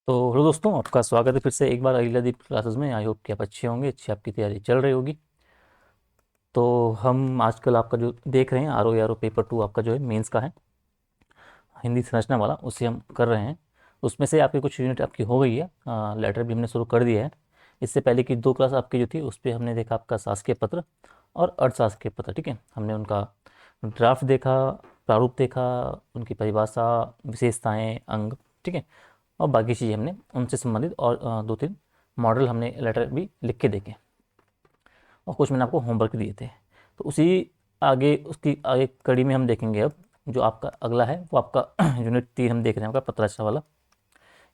तो हेलो दोस्तों, आपका स्वागत है फिर से एक बार अलीदीप क्लासेस में। आई होप कि आप अच्छे होंगे, अच्छी आपकी तैयारी चल रही होगी। तो हम आजकल आपका जो देख रहे हैं आर ओ पेपर 2 आपका जो है मेंस का है, हिंदी संरचना वाला, उसे हम कर रहे हैं। उसमें से आपकी कुछ यूनिट आपकी हो गई है, लेटर भी हमने शुरू कर दिया है। इससे पहले की 2 क्लास आपकी जो थी उस पर हमने देखा आपका शासकीय पत्र और अर्थशास्त्र के पत्र। ठीक है, हमने उनका ड्राफ्ट देखा, प्रारूप देखा, उनकी परिभाषा, विशेषताएं, अंग, ठीक है, और बाकी चीज़ें हमने उनसे संबंधित और 2-3 मॉडल हमने लेटर भी लिख के देखे, और कुछ मैंने आपको होमवर्क दिए थे। तो उसी आगे उसकी आगे कड़ी में हम देखेंगे अब जो आपका अगला है वो आपका यूनिट 3 हम देख रहे हैं, आपका पत्राचार वाला।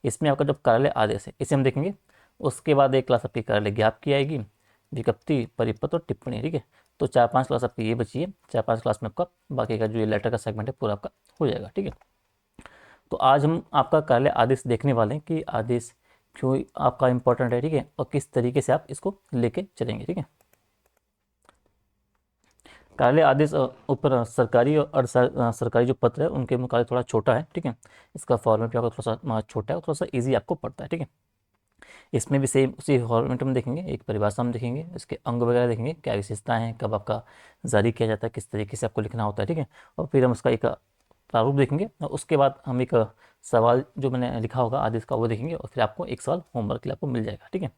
इसमें आपका जो कार्यालय आदेश है इसे हम देखेंगे। उसके बाद एक क्लास आपकी कार्यालय ज्ञाप की आएगी, विज्ञप्ति, परिपत्र और टिप्पणी। ठीक है, तो 4-5 क्लास आपकी ये बची है। 4-5 क्लास में आपका बाकी का जो ये लेटर का सेगमेंट है पूरा आपका हो जाएगा। ठीक है, तो आज हम आपका कार्यालय आदेश देखने वाले हैं कि आदेश क्यों आपका इंपॉर्टेंट है, ठीक है, और किस तरीके से आप इसको लेके चलेंगे। ठीक है, कार्यालय आदेश ऊपर सरकारी और सरकारी जो पत्र है उनके मुकाबले थोड़ा छोटा है। ठीक है, इसका फॉर्मेट भी आपका थोड़ा सा छोटा है और थोड़ा सा ईजी आपको पड़ता है। ठीक है, इसमें भी सेम उसी फॉर्मेट में देखेंगे, एक परिभाषा हम देखेंगे, इसके अंग वगैरह देखेंगे, क्या विशेषताएं हैं, कब आपका जारी किया जाता है, किस तरीके से आपको लिखना होता है। ठीक है, और फिर हम उसका एक प्रारूप देखेंगे, और उसके बाद हम एक सवाल जो मैंने लिखा होगा आदेश का वो देखेंगे, और फिर आपको एक सवाल होमवर्क के लिए आपको मिल जाएगा। ठीक है,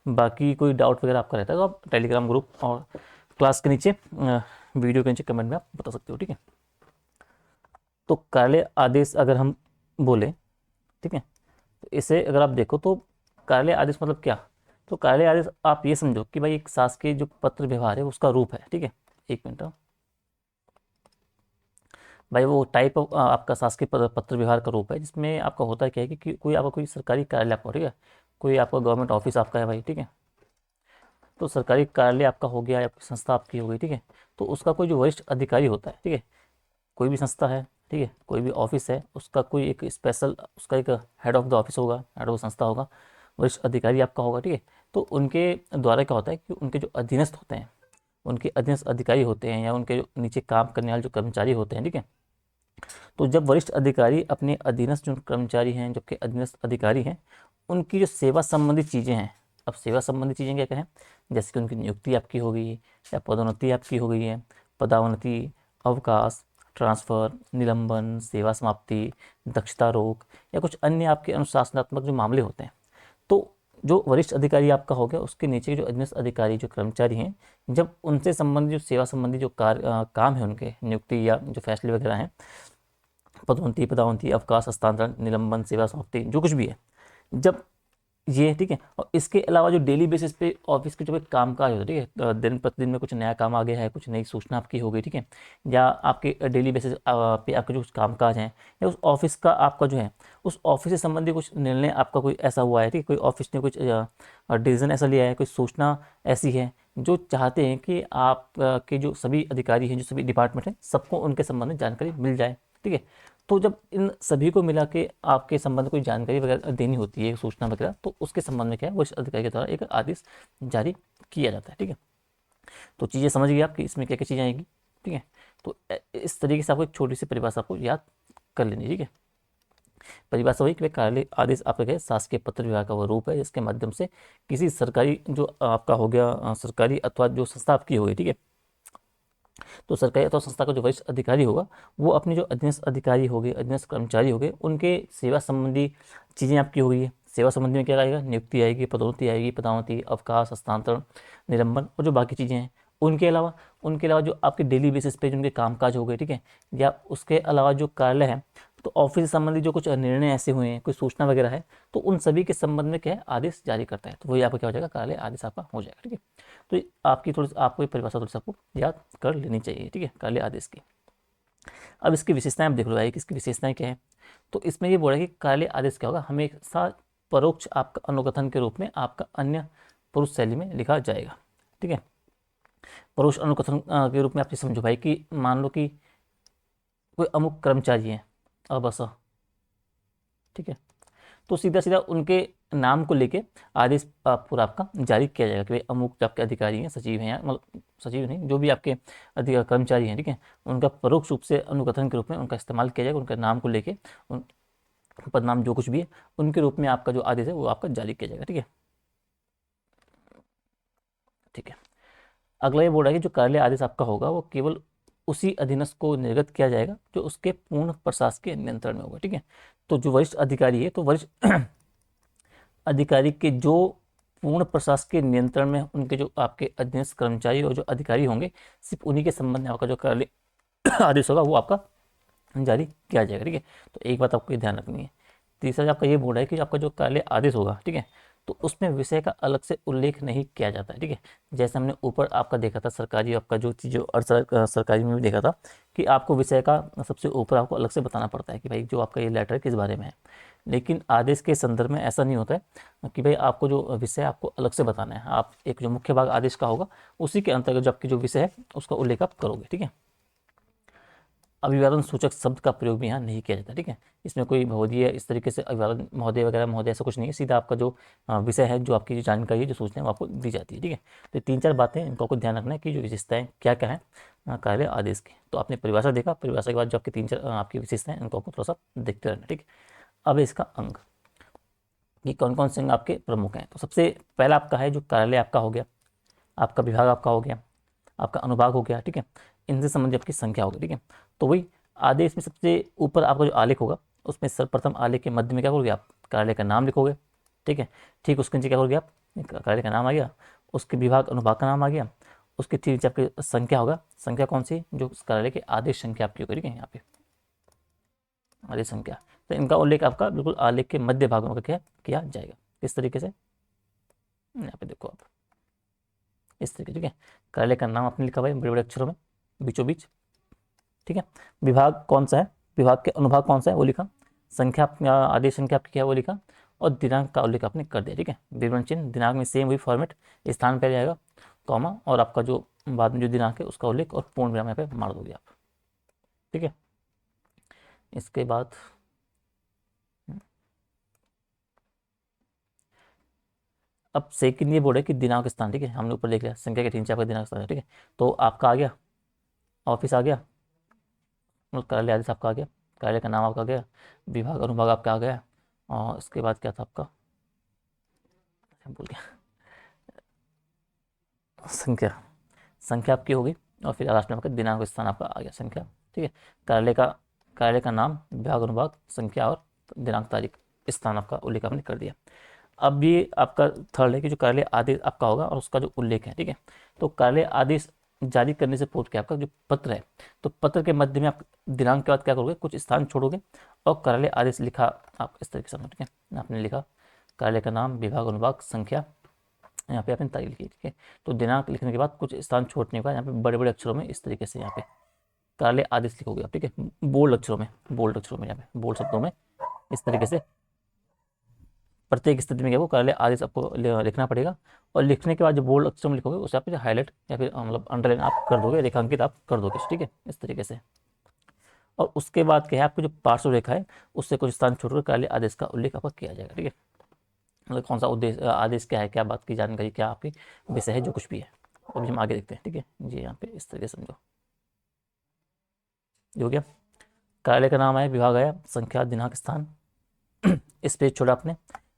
बाकी कोई डाउट वगैरह आपका रहता है तो आप टेलीग्राम ग्रुप और क्लास के नीचे वीडियो के नीचे कमेंट में आप बता सकते हो। ठीक है, तो कार्यालय आदेश अगर हम बोले, ठीक है, तो इसे अगर आप देखो तो कार्यालय आदेश मतलब क्या। तो कार्यालय आदेश आप ये समझो कि भाई एक शासकीय जो पत्र व्यवहार है उसका रूप है। ठीक है, एक मिनट, भाई वो टाइप ऑफ आपका शासकीय पत्र व्यवहार का रूप है, जिसमें आपका होता है क्या है कि कोई आपका कोई सरकारी कार्यालय आपका, ठीक है, कोई आपका गवर्नमेंट ऑफिस आपका है भाई। ठीक है, तो सरकारी कार्यालय आपका हो गया या कोई संस्था आपकी हो गई। ठीक है, तो उसका कोई जो वरिष्ठ अधिकारी होता है, ठीक है, कोई भी संस्था है, ठीक है, कोई भी ऑफिस है, उसका कोई एक स्पेशल, उसका एक हेड ऑफ द ऑफिस होगा, हेड ऑफ संस्था होगा, वरिष्ठ अधिकारी आपका होगा। ठीक है, तो उनके द्वारा क्या होता है कि उनके जो अधीनस्थ होते हैं, उनके अधीनस्थ अधिकारी होते हैं, या उनके जो नीचे काम करने वाले जो कर्मचारी होते हैं, ठीक है, तो जब वरिष्ठ अधिकारी अपने अधीनस्थ जो कर्मचारी हैं, जबकि अधीनस्थ अधिकारी हैं, उनकी जो सेवा संबंधी चीज़ें हैं, अब सेवा संबंधी चीज़ें क्या कहें, जैसे कि उनकी नियुक्ति आपकी हो गई या पदोन्नति आपकी हो गई है, पदावनति, अवकाश, ट्रांसफ़र, निलंबन, सेवा समाप्ति, दक्षता रोक, या कुछ अन्य आपके अनुशासनात्मक जो मामले होते हैं, तो जो वरिष्ठ अधिकारी आपका हो गया उसके नीचे के जो अधीनस्थ अधिकारी जो कर्मचारी हैं, जब उनसे संबंधित जो सेवा संबंधी जो काम है, उनके नियुक्ति या जो फैसले वगैरह हैं, पदोन्नति, पदावनति, अवकाश, हस्तांतरण, निलंबन, सेवा समाप्ति, जो कुछ भी है, जब ये, ठीक है, और इसके अलावा जो डेली बेसिस पे ऑफिस के जो भी कामकाज होता है, ठीक है, दिन प्रतिदिन में कुछ नया काम आ गया है, कुछ नई सूचना आपकी हो गई, ठीक है, या आपके डेली बेसिस पे आपके जो कामकाज हैं, या उस ऑफिस का आपका जो है, उस ऑफिस से संबंधित कुछ निर्णय आपका कोई ऐसा हुआ है, ठीक है, कोई ऑफिस ने कुछ डिसीजन ऐसा लिया है, कोई सूचना ऐसी है जो चाहते हैं कि आप के जो सभी अधिकारी हैं, जो सभी डिपार्टमेंट हैं, सबको उनके संबंध में जानकारी मिल जाए। ठीक है, तो जब इन सभी को मिला के आपके संबंध में कोई जानकारी वगैरह देनी होती है, सूचना वगैरह, तो उसके संबंध में क्या है, वरिष्ठ अधिकारी के द्वारा एक आदेश जारी किया जाता है। ठीक है, तो चीज़ें समझ गई आपकी, इसमें क्या क्या चीज़ें आएंगी। ठीक है, तो इस तरीके से आपको एक छोटी सी परिभाषा आपको याद कर लेनी। ठीक है, परिभाषा वही कि कार्यालय आदेश आपका क्या है, शासकीय पत्र विभाग का वो रूप है जिसके माध्यम से किसी सरकारी जो आपका हो गया सरकारी अथवा जो संस्था आपकी हो गई, ठीक है, तो सरकारी अथवा संस्था का जो वरिष्ठ अधिकारी होगा वो अपने जो अधीनस्थ अधिकारी हो गए, अधीनस्थ कर्मचारी हो गए, उनके सेवा संबंधी चीज़ें आपकी हो गई है। सेवा संबंधी में क्या आएगा, नियुक्ति आएगी, पदोन्नति आएगी, पदावनति, अवकाश, हस्तांतरण, निलंबन, और जो बाकी चीज़ें हैं। उनके अलावा जो आपके डेली बेसिस पे जो उनके कामकाज हो गए, ठीक है, या उसके अलावा जो कार्यालय है, तो ऑफिस से संबंधित जो कुछ निर्णय ऐसे हुए हैं, कोई सूचना वगैरह है, तो उन सभी के संबंध में क्या है, आदेश जारी करता है। तो वही आपका क्या हो जाएगा, कार्यालय आदेश आपका हो जाएगा। ठीक है, तो आपकी थोड़ी आपको ये परिभाषा थोड़ी सी आपको याद कर लेनी चाहिए। ठीक है, कार्यालय आदेश की। अब इसकी विशेषताएं आप देख लो भाई कि इसकी विशेषताएं क्या है। तो इसमें ये बोला है कि कार्यालय आदेश क्या होगा, हमेशा परोक्ष आपका अनुकथन के रूप में आपका अन्य पुरुष शैली में लिखा जाएगा। ठीक है, परोक्ष अनुकथन के रूप में आप ये समझो भाई कि मान लो कि कोई अमुक कर्मचारी है, अब ऐसा, ठीक है, तो सीधा सीधा उनके नाम को लेके आदेश पूरा आपका जारी किया जाएगा कि भाई अमुक जो आपके अधिकारी हैं, सचिव हैं, या मतलब सचिव नहीं, जो भी आपके अधिकारी कर्मचारी हैं, ठीक है, उनका परोक्ष रूप से अनुकथन के रूप में उनका इस्तेमाल किया जाएगा, उनका नाम को लेके पदनाम जो कुछ भी है उनके रूप में आपका जो आदेश है वो आपका जारी किया जाएगा। ठीक है, ठीक है। अगला ये बोल रहा है कि जो कार्यालय आदेश आपका होगा वो केवल उसी अधीनस्थ को निर्गत किया जाएगा जो उसके पूर्ण प्रशासकीय नियंत्रण में होगा। ठीक है, तो जो वरिष्ठ अधिकारी है, तो वरिष्ठ अधिकारी के जो पूर्ण प्रशासकीय नियंत्रण में उनके जो आपके अधीनस्थ कर्मचारी और जो अधिकारी होंगे, सिर्फ उन्हीं के संबंध में आपका जो कार्यालय आदेश होगा वो आपका जारी किया जाएगा। ठीक है, तो एक बात आपको ये ध्यान रखनी है। तीसरा जो आपका ये बोल रहा है कि आपका जो कार्यालय आदेश होगा, ठीक है, तो उसमें विषय का अलग से उल्लेख नहीं किया जाता है। ठीक है, जैसे हमने ऊपर आपका देखा था सरकारी आपका जो चीज़ और सरकारी में भी देखा था कि आपको विषय का सबसे ऊपर आपको अलग से बताना पड़ता है कि भाई जो आपका ये लेटर है किस बारे में है। लेकिन आदेश के संदर्भ में ऐसा नहीं होता है कि भाई आपको जो विषय आपको अलग से बताना है। आप एक जो मुख्य भाग आदेश का होगा उसी के अंतर्गत जो आपकी जो विषय है उसका उल्लेख आप करोगे। ठीक है, अभिवादन सूचक शब्द का प्रयोग भी यहाँ नहीं किया जाता। ठीक है, इसमें कोई भगवदीय इस तरीके से अभिवादन महोदय वगैरह महोदय ऐसा कुछ नहीं है। सीधा आपका जो विषय है, जो आपकी जो जानकारी है, जो सूचना है वो आपको दी जाती है। ठीक है, तो तीन चार बातें इनको आपको ध्यान रखना है कि जो विशेषताएं क्या क्या है कार्यालय आदेश की। तो आपने परिभाषा देखा, परिभाषा के बाद जो आपकी तीन चार आपकी विशेषताएं इनको आपको थोड़ा सा देखते रहना। ठीक है, अब इसका अंग कि कौन कौन से अंग आपके प्रमुख हैं। तो सबसे पहला आपका है जो कार्यालय आपका हो गया, आपका विभाग आपका हो गया, आपका अनुभाग हो गया। ठीक है, इनसे संबंधित आपकी संख्या होगी। ठीक है, तो वही आदेश में सबसे ऊपर आपका जो आलेख होगा उसमें सर्वप्रथम आलेख के मध्य में क्या करोगे आप, कार्यालय का नाम लिखोगे। ठीक है, ठीक उसके नीचे क्या करोगे आप, कार्यालय का नाम आ गया, उसके विभाग अनुभाग का नाम आ गया, उसके ठीक नीचे आपकी संख्या होगा। संख्या कौन सी, जो उस कार्यालय के आदेश संख्या आपकी होगी। ठीक है, यहाँ पे आदेश संख्या, तो इनका उल्लेख आपका बिल्कुल आलेख के मध्य भाग में क्या किया जाएगा, इस तरीके से। यहाँ पे देखो आप इस तरीके। ठीक है, कार्यालय का नाम आपने लिखा हुआ है बड़े बड़े अक्षरों में बीचों बीच। ठीक है, विभाग कौन सा है, विभाग के अनुभाग कौन सा है वो लिखा, संख्या आदेश संख्या आपकी क्या है वो लिखा, और दिनांक का उल्लेख आपने कर दिया। ठीक है, विवरण चिन्ह दिनांक में सेम वही फॉर्मेट, स्थान पे जाएगा कॉमा, और आपका जो बाद में जो दिनांक है उसका उल्लेख और पूर्ण विराम यहाँ पे मार दोगे आप। ठीक है, इसके बाद अब सेकंड ये बोर्ड है कि दिनांक स्थान। ठीक है, हमने ऊपर देख लिया संख्या के नीचे आपका दिनांक स्थान है। ठीक है, तो आपका आ गया ऑफिस आ गया, मतलब कार्यालय आदेश आपका आ गया, कार्यालय का नाम आपका आ गया, विभाग अनुभाग आपका आ गया, और इसके बाद क्या था आपका, भूल गया, संख्या, संख्या आपकी होगी, और फिर लास्ट में आपका दिनांक स्थान आपका आ गया संख्या। ठीक है, कार्यालय का नाम, विभाग अनुभाग, संख्या और दिनांक तारीख स्थान आपका उल्लेख आपने कर दिया। अब ये आपका थर्ड है कि जो कार्यालय आदेश आपका होगा और उसका जो उल्लेख है। ठीक है, तो कार्यालय आदेश जारी करने से पूर्व के आपका जो पत्र है, तो पत्र के मध्य में आप दिनांक के बाद क्या करोगे, कुछ स्थान छोड़ोगे और कार्यालय आदेश लिखा आप इस तरीके से। ठीक है, आपने लिखा कार्यालय का नाम, विभाग अनुभाग, संख्या, यहाँ पे आपने तारीख लिखी। ठीक है, तो दिनांक लिखने के बाद कुछ स्थान छोड़ने के बाद यहाँ पे बड़े बड़े अक्षरों में इस तरीके से यहाँ पे कार्यालय आदेश लिखोगे आप। ठीक है, बोल्ड अक्षरों में, बोल्ड अक्षरों में, यहाँ पे बोल्ड शब्दों में इस तरीके से प्रत्येक स्थिति में क्या वो कार्यालय आदेश आपको लिखना पड़ेगा। और लिखने के बाद जो बोल्ड अक्षरों में लिखोगे उसे आप हाईलाइट या फिर मतलब अंडरलाइन आप कर दोगे, रेखांकित आप कर दोगे। ठीक है, इस तरीके से। और उसके बाद क्या है, आपको जो पार्श्व रेखा है उससे कुछ स्थान छोड़कर कार्यालय आदेश का उल्लेख आपका किया जाएगा। ठीक है, मतलब कौन सा उद्देश्य आदेश क्या है, क्या बात की जानकारी, क्या आपकी विषय है, जो कुछ भी है अभी हम आगे देखते हैं। ठीक है जी, यहाँ पे इस तरीके से समझो, ये हो गया। कार्यालय का नाम आया, विभाग आया, संख्या, दिनांक, स्थान, इस पेज छोड़ा आपने,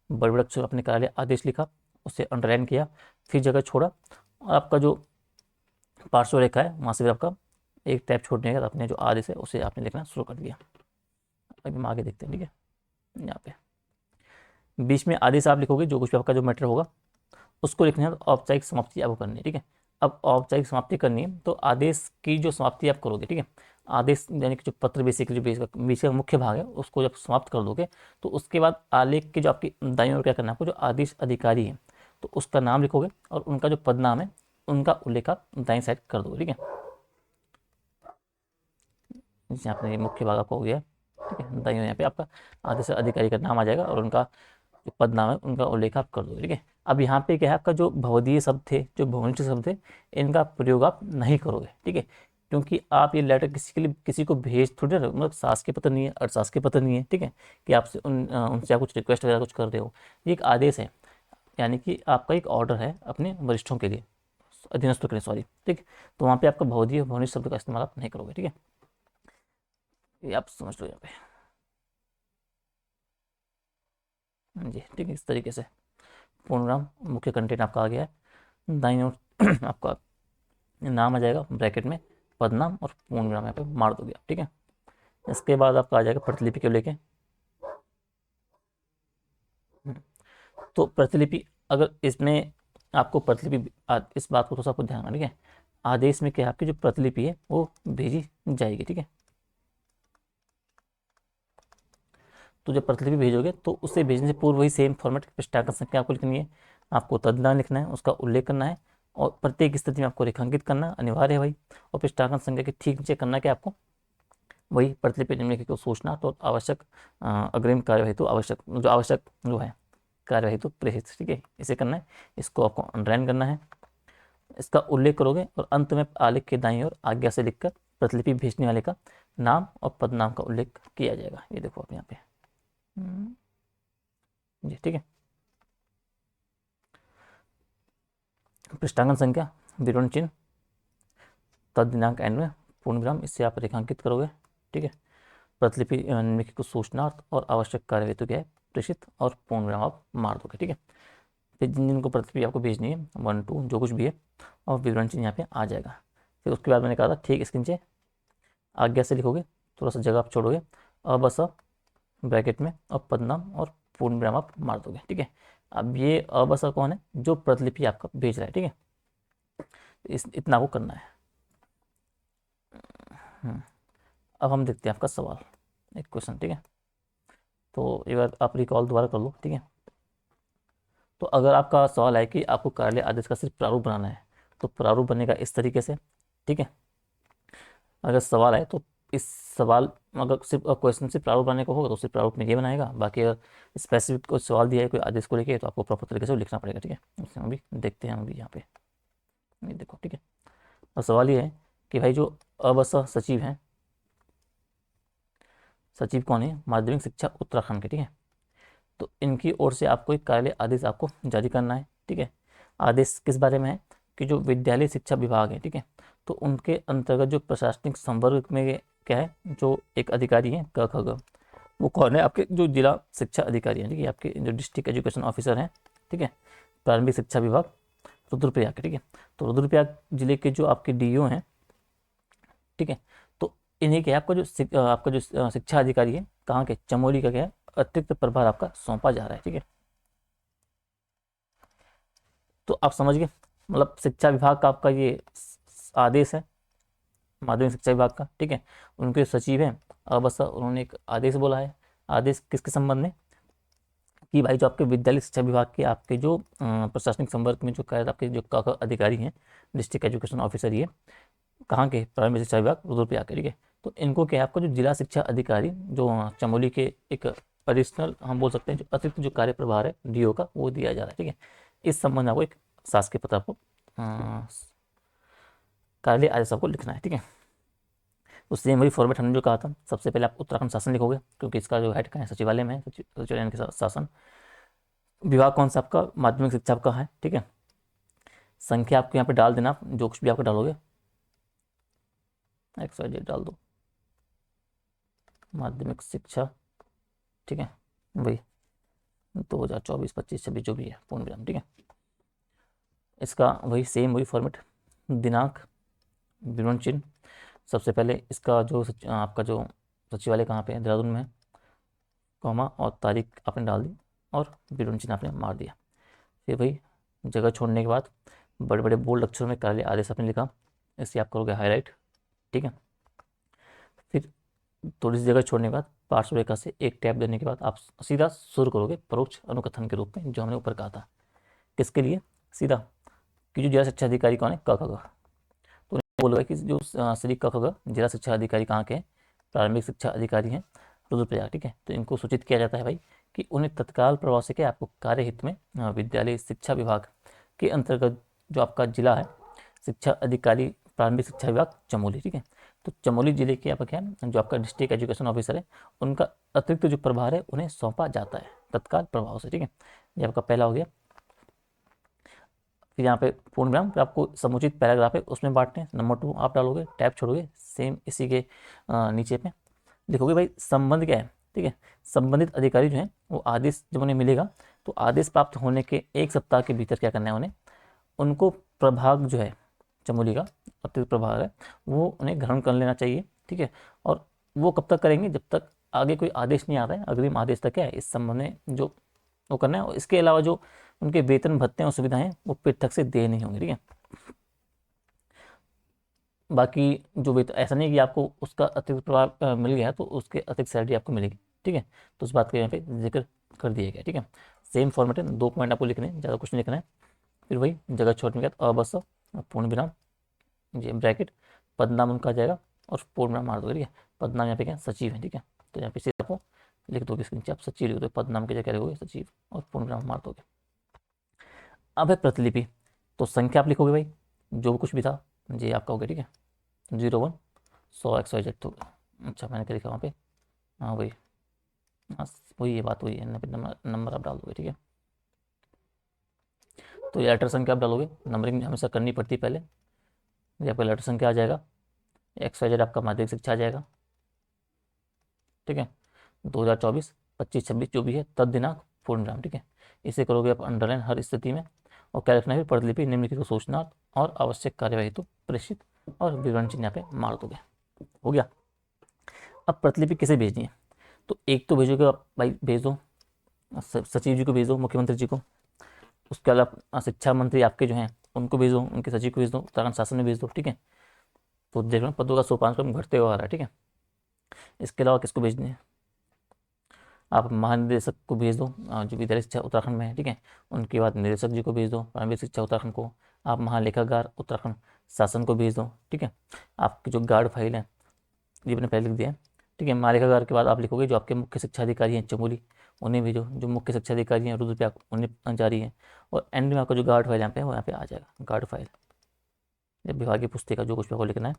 बड़े बड़े अक्षर अपने कार्यालय आदेश लिखा, उसे अंडरलाइन किया, फिर जगह छोड़ा, और आपका जो पार्श्व रेखा है वहाँ से भी आपका एक टैब छोड़ने के बाद अपने जो आदेश है उसे आपने लिखना शुरू कर दिया। अभी हम आगे देखते हैं। ठीक है, यहाँ पे बीच में आदेश आप लिखोगे, जो कुछ भी आपका जो मैटर होगा उसको लिखना है, तो औपचारिक समाप्ति आपको करनी है। ठीक है, अब औपचारिक समाप्ति करनी है तो आदेश की जो समाप्ति आप करोगे, ठीक है, आदेश यानी कि जो पत्र बेसिकली जो बीच का मुख्य भाग है उसको जब समाप्त कर दोगे तो उसके बाद आलेख के जो आपकी दाईं ओर क्या करना है, आपको जो आदेश अधिकारी है तो उसका नाम लिखोगे और उनका जो पद नाम है उनका उल्लेख आप दाईं साइड कर दोगे। ठीक है, यहाँ पे मुख्य भाग आपका हो गया। ठीक है, दाईं ओर यहाँ पे आपका आदेश अधिकारी का नाम आ जाएगा और उनका जो पद नाम है उनका उल्लेख आप कर दोगे। ठीक है, अब यहाँ पे क्या है, आपका जो भवदीय शब्द थे, जो भवनिष्ठ शब्द थे, इनका प्रयोग आप नहीं करोगे। ठीक है, क्योंकि आप ये लेटर किसी के लिए किसी को भेज थोड़ी रहे हो, मतलब शासकीय पत्र नहीं है, अर्थशासकीय पत्र नहीं है। ठीक है, कि आपसे उनसे आप कुछ रिक्वेस्ट वगैरह कुछ कर रहे हो, ये एक आदेश है, यानी कि आपका एक ऑर्डर है अपने वरिष्ठों के लिए, अधीनस्थों के लिए, सॉरी। ठीक है, तो वहाँ पे आपका भवदीय भवनिष्ठ शब्द का इस्तेमाल आप नहीं करोगे। ठीक है, ये आप समझ लो यहाँ पे। जी, ठीक है। इस तरीके से पूर्ण विराम, मुख्य कंटेंट आपका आ गया है। दाईं ओर आपका नाम आ जाएगा ब्रैकेट में, पदनाम और पूर्ण विराम यहाँ पे मार दोगे, ठीक है। इसके बाद आपका आ जाएगा प्रतिलिपि को लेके। तो प्रतिलिपि, अगर इसमें आपको प्रतिलिपि, इस बात को थोड़ा सा आपको ध्यान रखना, ठीक है। आदेश में क्या है, आपकी जो प्रतिलिपि है वो भेजी जाएगी, ठीक है। तो जब प्रतिलिपि भेजोगे तो उसे भेजने से पूर्व वही सेम फॉर्मेट पृष्ठांकन संख्या आपको लिखनी है, आपको तदनाम लिखना है, उसका उल्लेख करना है, और प्रत्येक स्थिति में आपको रेखांकित करना अनिवार्य है भाई। और पृष्ठांकन संख्या के ठीक नीचे करना क्या आपको, वही प्रतिलिपि निम्नलिखित को सूचना तो आवश्यक अग्रिम कार्यवाही तो आवश्यक जो आवश्यक जो है कार्यवाही तो प्रेषित, ठीक है, इसे करना है। इसको आपको अंडरलाइन करना है, इसका उल्लेख करोगे, और अंत में आलेख के दाईं ओर आज्ञा से लिखकर प्रतिलिपि भेजने वाले का नाम और पदनाम का उल्लेख किया जाएगा। ये देखो आप यहाँ पे जी, ठीक है। पृष्ठांकन संख्या, विवरण चिन्ह, तद दिनांक एंड में पूर्ण विराम, इससे आप रेखांकित करोगे, ठीक है। प्रतिलिपि निम्नलिखित को सूचनार्थ और आवश्यक कार्य हेतु क्या है प्रेषित, और पूर्ण विराम आप मार दोगे, ठीक है। फिर जिन जिनको प्रतिलिपि आपको भेजनी है 1 2 जो कुछ भी है, और विवरण चिन्ह यहाँ पे आ जाएगा। फिर उसके बाद मैंने कहा था ठीक इसके नीचे आज्ञा से लिखोगे, थोड़ा सा जगह आप छोड़ोगे, अब बस ब्रैकेट में, और पदनाम और पूर्ण विराम आप मार दोगे, ठीक है। अब ये अबसा कौन है, जो प्रतिलिपि आपका भेज रहा है, ठीक है। इस इतना आपको करना है। अब हम देखते हैं आपका सवाल, एक क्वेश्चन, ठीक है। तो एक बार आप रिकॉल दोबारा कर लो, ठीक है। तो अगर आपका सवाल है कि आपको कार्यालय आदेश का सिर्फ प्रारूप बनाना है, तो प्रारूप बनेगा इस तरीके से, ठीक है। अगर सवाल है तो इस सवाल, अगर सिर्फ क्वेश्चन सिर्फ प्रारूप बनाने का होगा तो सिर्फ प्रारूप में ये बनाएगा, बाकी अगर स्पेसिफिक कोई सवाल दिया है कोई आदेश को लेके तो आपको प्रॉपर तरीके से लिखना पड़ेगा, ठीक है। उसमें अभी देखते हैं हम अभी यहाँ पे, ये देखो, ठीक है। और सवाल ये है कि भाई जो अबस सचिव हैं, सचिव कौन है, माध्यमिक शिक्षा उत्तराखंड के, ठीक है। तो इनकी ओर से आपको एक कार्यालय आदेश आपको जारी करना है, ठीक है। आदेश किस बारे में है कि जो विद्यालय शिक्षा विभाग है, ठीक है, तो उनके अंतर्गत जो प्रशासनिक संवर्ग में क्या है, जो एक अधिकारी है क ख ग, वो कौन है, आपके जो जिला शिक्षा अधिकारी हैं, ठीक है, आपके जो डिस्ट्रिक्ट एजुकेशन ऑफिसर हैं, ठीक है, प्रारंभिक शिक्षा विभाग रुद्रप्रयाग के, ठीक है। तो रुद्रप्रयाग जिले के जो आपके डीओ हैं, ठीक है, तो इन्हीं के आपका जो आपका जो शिक्षा अधिकारी है कहाँ के, चमोली का क्या है, अतिरिक्त प्रभार आपका सौंपा जा रहा है, ठीक है। तो आप समझ गए, मतलब शिक्षा विभाग का आपका ये आदेश है, माध्यमिक शिक्षा विभाग का, ठीक है। उनके सचिव हैं, अब बस उन्होंने एक आदेश बोला है। आदेश किसके संबंध में, कि भाई जो आपके विद्यालय शिक्षा विभाग के आपके जो प्रशासनिक संवर्ग में जो कार्य आपके जो अधिकारी हैं, डिस्ट्रिक्ट एजुकेशन ऑफिसर, ये कहाँ के, प्रारंभिक शिक्षा विभाग रुद्रप्रयाग के, ठीक है। तो इनको क्या है, आपका जो जिला शिक्षा अधिकारी जो चमोली के एक एडिशनल हम बोल सकते हैं, जो अतिरिक्त जो कार्य प्रभार है डीओ का, वो दिया जा रहा है, ठीक है। इस संबंध में आपको एक शासकीय पत्र आपको कार्यालय आदेश आपको लिखना है, ठीक है। तो सेम वही फॉर्मेट हमने जो कहा था, सबसे पहले आप उत्तराखंड शासन लिखोगे, क्योंकि इसका जो हेड का है सचिवालय में है, सचिवालय के शासन विभाग कौन सा आपका, माध्यमिक शिक्षा आपका है, ठीक है। संख्या आपको यहाँ पे डाल देना, जो कुछ भी आपको डालोगे XYZ डाल दो, माध्यमिक शिक्षा, ठीक है, वही 2024 25 26 जो भी है पूर्ण विराम, ठीक है। इसका वही सेम वही फॉर्मेट, दिनांक, विवरण चिन्ह, सबसे पहले इसका जो आपका जो सचिवालय कहाँ पे है, देहरादून में है, कॉमा और तारीख आपने डाल दी, और विवरण चिन्ह आपने मार दिया। फिर वही जगह छोड़ने के बाद बड़े बड़े बोल्ड अक्षरों में कार्यालय आदेश आपने लिखा, इसे आप करोगे हाईलाइट, ठीक है। फिर थोड़ी सी जगह छोड़ने के बाद पार्श्व रेखा से एक टैप देने के बाद आप सीधा शुरू करोगे परोक्ष अनुकथन के रूप में, जो हमने ऊपर कहा था, किसके लिए, सीधा कि जो जिला शिक्षा अधिकारी कौन है, क ख ग। तो बोल रहा है कि जो श्री क ख ग जिला शिक्षा अधिकारी कहाँ के हैं, प्रारंभिक शिक्षा अधिकारी हैं रुद्रप्रयाग, ठीक है। तो इनको सूचित किया जाता है भाई कि उन्हें तत्काल प्रभाव से क्या आपको कार्य हित में विद्यालय शिक्षा विभाग के अंतर्गत जो आपका जिला है, शिक्षा अधिकारी प्रारंभिक शिक्षा विभाग चमोली, ठीक है। तो चमोली जिले के आपका क्या है, जो आपका डिस्ट्रिक्ट एजुकेशन ऑफिसर है, उनका अतिरिक्त जो प्रभार है उन्हें सौंपा जाता है तत्काल प्रभाव से, ठीक है। ये आपका पहला हो गया। फिर यहाँ पे पूर्ण विराम, फिर आपको समुचित पैराग्राफ है उसमें बांटने हैं। नंबर 2 आप डालोगे, टैब छोड़ोगे, सेम इसी के नीचे पे लिखोगे भाई संबंध क्या है, ठीक है। संबंधित अधिकारी जो हैं वो आदेश जब उन्हें मिलेगा तो आदेश प्राप्त होने के 1 सप्ताह के भीतर क्या करना है उन्हें, उनको प्रभाग जो है चमोली का अतिरिक्त प्रभाग है वो उन्हें ग्रहण कर लेना चाहिए। ठीक है। और वो कब तक करेंगे, जब तक आगे कोई आदेश नहीं आता है, अग्रिम आदेश तक क्या है इस संबंध में जो वो करना है। और इसके अलावा जो उनके वेतन भत्ते और सुविधाएं वो पृथक से दे नहीं होंगे। ठीक है। बाकी जो वेतन, ऐसा नहीं कि आपको उसका अतिरिक्त प्रभाव मिल गया तो उसके अतिरिक्त सैलरी आपको मिलेगी। ठीक है। तो उस बात का यहाँ पे जिक्र कर दिया गया। ठीक है। सेम फॉर्मेट है, 2 पॉइंट आपको लिखने हैं, ज़्यादा कुछ नहीं लिखना है। फिर वही जगह छोड़ने के बाद अबस पूर्ण विराम, ये ब्रैकेट, पदनाम उनका आ जाएगा और पूर्ण विराम मार दोगे। ठीक है। पदनाम यहाँ पे क्या सचिव है। ठीक है। तो यहाँ पे सीधे आपको लिख दोगे, इसके नीचे आप सचिव लिख दो, पदनाम की जगह लिखोगे सचिव और पूर्ण विराम मार दोगे। अब है प्रतिलिपि, तो संख्या आप लिखोगे भाई जो कुछ भी था ये आपका हो गया। ठीक है। 01 100 XYZ। तो अच्छा मैंने क्या लिखा वहाँ पे, हाँ वही, हाँ वही, ये बात वही है, नंबर नंबर आप डाल दोगे। ठीक है। तो ये लेटर संख्या आप डालोगे, नंबरिंग हमेशा करनी पड़ती है पहले। ये आपका लेटर संख्या आ जाएगा, XYZ आपका माध्यमिक शिक्षा आ जाएगा। ठीक है। 2024 25 26 जो भी है, तद दिनांक पूर्ण विराम। ठीक है। इसे करोगे आप अंडरलाइन हर स्थिति में। और क्या रखना है, प्रतिलिपि निम्नलिखित को सूचना और आवश्यक कार्यवाही हेतु प्रेषित, और विवरण चिन्ह यहाँ पे मार दोगे। हो गया। अब प्रतिलिपि किसे भेजनी है, तो एक तो भेजोगे आप भाई, भेज दो सचिव जी को भेज दो, मुख्यमंत्री जी को। उसके अलावा शिक्षा मंत्री आपके जो हैं उनको भेज दो, उनके सचिव को भेज दो, उत्तराखंड शासन में भेज दो। ठीक है। तो देख लो पदों का सोपान क्रम घटते हुआ आ रहा है। ठीक है। इसके अलावा किसको भेजनी है, आप महानिदेशक को भेज दो जो विद्यालय शिक्षा उत्तराखंड में है। ठीक है। उनके बाद निदेशक जी को भेज दो प्रारंभिक शिक्षा उत्तराखंड को। आप महालेखागार उत्तराखंड शासन को भेज दो। ठीक है। आपकी जो गार्ड फाइल है ये मैंने पहले लिख दिया है। ठीक है। महालेखागार के बाद आप लिखोगे जो आपके मुख्य शिक्षा अधिकारी हैं चमोली, उन्हें भेजो। जो मुख्य शिक्षा अधिकारी हैं रुद्रप्रयाग, उन्हें जारी है। और एंड में आपका जो गार्ड फाइल यहाँ पे है वो यहाँ पे आ जाएगा, गार्ड फाइल, जब विभागीय पुस्तिका जो कुछ भी आपको लिखना है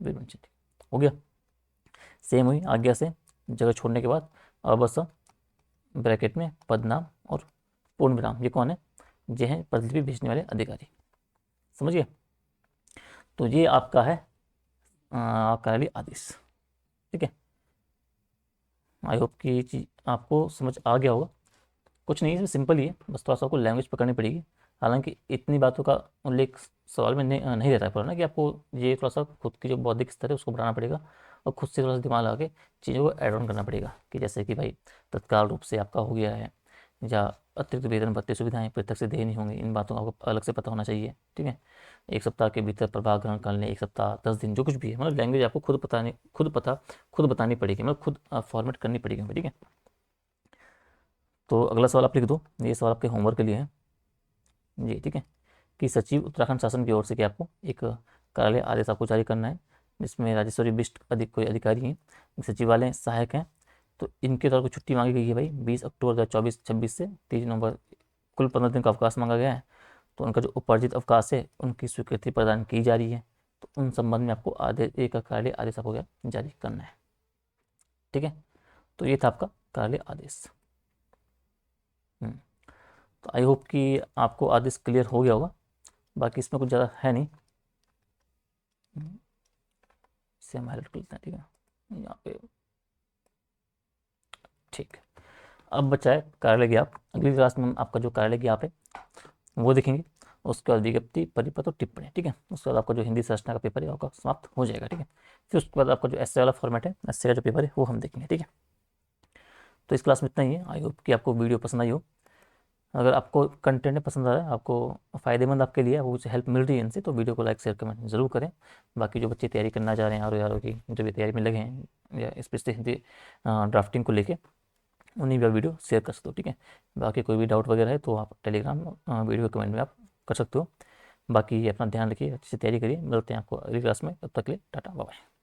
विवरण चिन्ह। हो गया। सेम हुई आज्ञा से जगह छोड़ने के बाद अबस ब्रैकेट में पदनाम और पूर्ण विराम, ये कौन है, ये हैं प्रतिलिपि भेजने वाले अधिकारी। समझिए। तो ये आपका है कार्यालय आदेश। ठीक है। आई होप कि चीज आपको समझ आ गया होगा। कुछ नहीं है, सिंपल ही है, बस थोड़ा सा आपको लैंग्वेज पकड़नी पड़ेगी। हालांकि इतनी बातों का उल्लेख सवाल में नहीं रहता है पूरा ना, कि आपको ये थोड़ा सा खुद की जो बौद्धिक स्तर है उसको बढ़ाना पड़ेगा और खुद से थोड़ा सा दिमाग लगा के चीज़ों को ऐड ऑन करना पड़ेगा। कि जैसे कि भाई तत्काल रूप से आपका हो गया है, या अतिरिक्त वेतन भत्ते सुविधाएं पृथक से दे नहीं होंगी, इन बातों का आपको अलग से पता होना चाहिए। ठीक है। 1 सप्ताह के भीतर प्रभाव ग्रहण कर लें, 1 सप्ताह 10 दिन जो कुछ भी है, मतलब लैंग्वेज आपको खुद बतानी पड़ेगी, मतलब खुद फॉर्मेट करनी पड़ेगी। ठीक है। तो अगला सवाल आप लिख दो, ये सवाल आपके होमवर्क के लिए है जी। ठीक है। कि सचिव उत्तराखंड शासन की ओर से कि आपको एक कार्यालय आदेश आपको जारी करना है, जिसमें राजस्व विशिष्ट कोई अधिकारी हैं, सचिवालय सहायक हैं, तो इनके द्वारा को छुट्टी मांगी गई है भाई 20 अक्टूबर 2024 से 30 नवंबर, कुल 15 दिन का अवकाश मांगा गया है। तो उनका जो उपार्जित अवकाश है उनकी स्वीकृति प्रदान की जा रही है। तो उन संबंध में आपको आदेश, एक कार्यालय आदेश आपको क्या जारी करना है। ठीक है। तो ये था आपका कार्यालय आदेश। तो आई होप कि आपको आदेश क्लियर हो गया होगा। बाकी इसमें कुछ ज़्यादा है नहीं। इसे हम हाईलाइट कर लेते हैं। ठीक है। यहाँ पे ठीक है। अब बचा है कार्यालय ज्ञाप। अगली क्लास में हम आपका जो कार्यालय ज्ञाप है वो देखेंगे। उसके बाद विज्ञप्ति, परिपत्र और टिप्पणी। ठीक है। उसके बाद आपका जो हिंदी संरचना का पेपर है आपका समाप्त हो जाएगा। ठीक है। फिर उसके बाद आपका जो एस्से वाला फॉर्मेट है, एस्से का जो पेपर है वो हम देखेंगे। ठीक है। तो इस क्लास में इतना ही है। आई होप कि आपको वीडियो पसंद आई हो। अगर आपको कंटेंट पसंद आ रहा है, आपको फ़ायदेमंद आपके लिए, आपको कुछ हेल्प मिल रही है इनसे, तो वीडियो को लाइक शेयर कमेंट जरूर करें। बाकी जो बच्चे तैयारी करना चाह रहे हैं आर की, जो भी तैयारी में लगे हैं या स्पेशली हिंदी ड्राफ्टिंग को लेके, उन्हीं भी आप वीडियो शेयर कर सकते हो। ठीक है। बाकी कोई भी डाउट वगैरह है तो आप टेलीग्राम वीडियो कमेंट में आप कर सकते हो। बाकी अपना ध्यान रखिए, अच्छी से तैयारी करिए। मिलते हैं आपको अगली क्लास में, तब तक के लिए टाटा बाय।